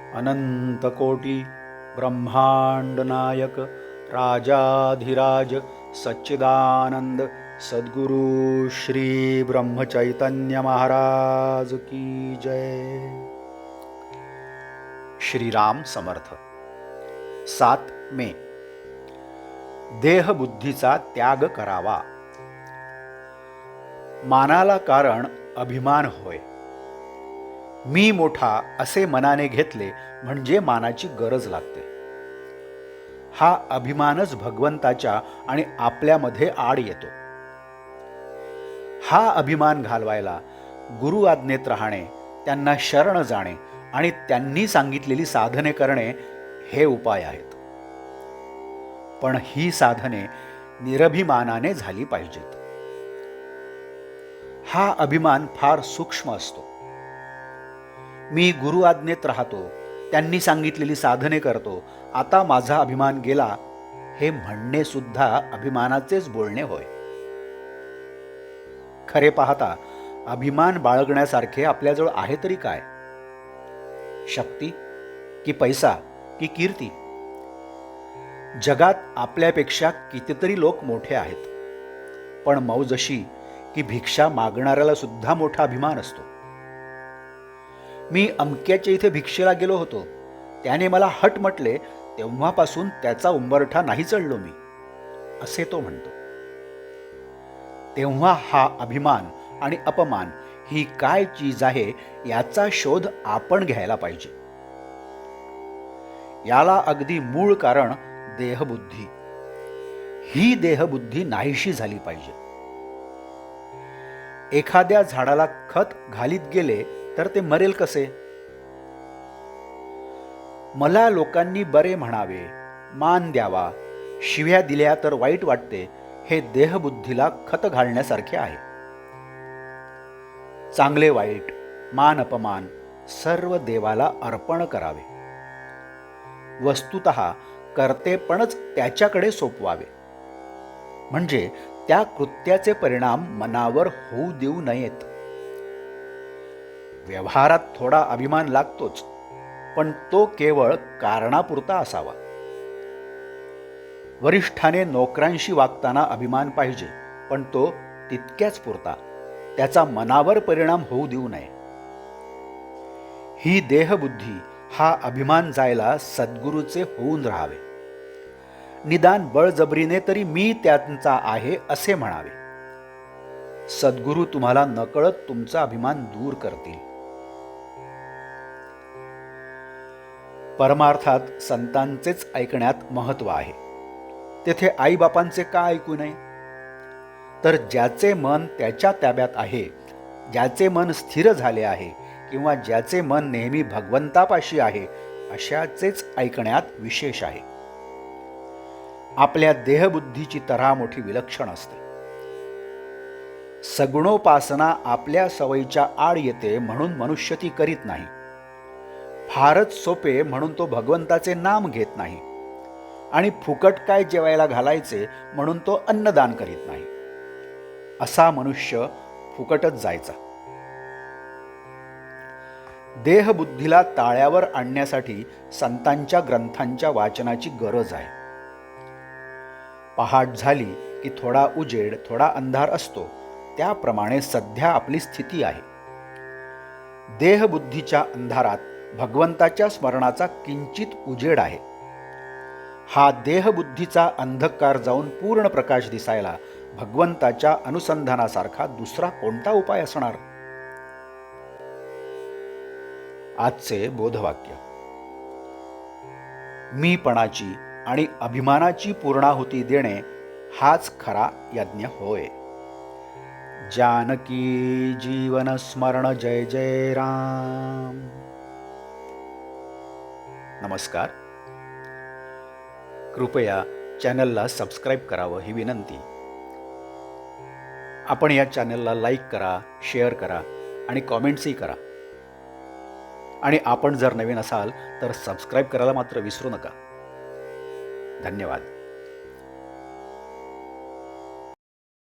अनंतकोटी ब्रह्मांड नायक राजाधिराज सच्चिदानंद सद्गुरु श्री ब्रह्मचैतन्य महाराज की जय। श्रीराम समर्थ। 7 मे। देहबुद्धीचा त्याग करावा। मानाला कारण अभिमान होय। मी मोठा असे मनाने घेतले म्हणजे मानाची गरज लागते। हा अभिमानच भगवंताच्या आणि आपल्यामध्ये आड येतो। हा अभिमान घालवायला गुरु आज्ञेत राहणे, त्यांना शरण जाणे आणि त्यांनी सांगितलेली साधने करणे हे उपाय आहेत। पण ही साधने निरभिमानाने झाली पाहिजेत। हा अभिमान फार सूक्ष्म असतो। मी गुरु आज्ञेत राहतो, त्यांनी सांगितलेली साधने करतो, आता माझा अभिमान गेला, हे म्हणणे सुद्धा अभिमानाचेच बोलणे होय। खरे पाहता अभिमान बाळगण्यासारखे आपल्याजवळ आहे तरी काय? शक्ती की पैसा की कीर्ती? जगात आपल्यापेक्षा कितीतरी लोक मोठे आहेत, पण मौज अशी की भिक्षा मागणाऱ्याला सुद्धा मोठा अभिमान असतो। मी अमक्याच्या इथे भिक्षेला गेलो होतो, त्याने मला हट म्हटले, तेव्हापासून त्याचा उंबरठा नाही चढलो मी, असे तो म्हणतो। तेव्हा हा अभिमान आणि अपमान ही काय चीज आहे याचा शोध आपण घ्यायला पाहिजे। याला अगदी मूळ कारण देहबुद्धी। ही देहबुद्धी नाहीशी झाली पाहिजे। एखाद्या झाडाला खत घालीत गेले तर ते मरेल कसे? मला लोकांनी बरे म्हणावे, मान द्यावा, शिव्या दिल्या तर वाईट वाटते, हे देहबुद्धीला खत घालण्यासारखे आहे। चांगले वाईट, मान अपमान सर्व देवाला अर्पण करावे। वस्तुतः कर्तेपणच त्याच्याकडे सोपवावे, म्हणजे त्या कृत्याचे परिणाम मनावर होऊ देऊ नयेत। व्यवहारात थोडा अभिमान लागतोच, पण तो केवळ कारणापुरता असावा। वरिष्ठाने नोकरांशी वागताना अभिमान पाहिजे, पण तो तितक्याच पुरता, त्याचा मनावर परिणाम होऊ देऊ नये। ही देहबुद्धी, हा अभिमान जायला सद्गुरूचे होऊन राहावे। निदान बळजबरीने तरी मी त्यांचा आहे असे म्हणावे। सद्गुरू तुम्हाला नकळत तुमचा अभिमान दूर करतील। परमार्थात संतांचेच ऐकण्यात महत्त्व आहे। तेथे आईबापांचे का ऐकू नये? तर ज्याचे मन त्याच्या ताब्यात आहे, ज्याचे मन स्थिर झाले आहे किंवा ज्याचे मन नेहमी भगवंतापाशी आहे, अशाचेच ऐकण्यात विशेष आहे। आपल्या देहबुद्धीची तऱ्हा मोठी विलक्षण असते। सगुणोपासना आपल्या सवयीच्या आड येते म्हणून मनुष्य ती करीत नाही। फारच सोपे म्हणून तो भगवंताचे नाम घेत नाही, आणि फुकट काय जेवायला घालायचे म्हणून तो अन्नदान करीत नाही। असा मनुष्य फुकटच जायचा। देहबुद्धीला ताळ्यावर आणण्यासाठी संतांच्या ग्रंथांच्या वाचनाची गरज आहे। पहाट झाली की थोडा उजेड थोडा अंधार असतो, त्याप्रमाणे सध्या आपली स्थिती आहे। देहबुद्धीच्या अंधारात भगवंताच्या स्मरणाचा किंचित उजेड आहे। हा देहबुद्धीचा अंधकार जाऊन पूर्ण प्रकाश दिसायला भगवंताच्या अनुसंधानासारखा दुसरा कोणता उपाय असणार? आजचे बोधवाक्य। मीपणाची आणि अभिमानाची पूर्णाहुती देणे हाच खरा यज्ञ होय। जानकी जीवन स्मरण जय जय राम। नमस्कार। कृपया चॅनलला सबस्क्राईब करावं ही विनंती। आपण या चॅनलला लाईक करा, शेअर करा आणि कॉमेंट्सही करा। आणि आपण जर नवीन असाल तर सबस्क्राईब करायला मात्र विसरू नका। धन्यवाद।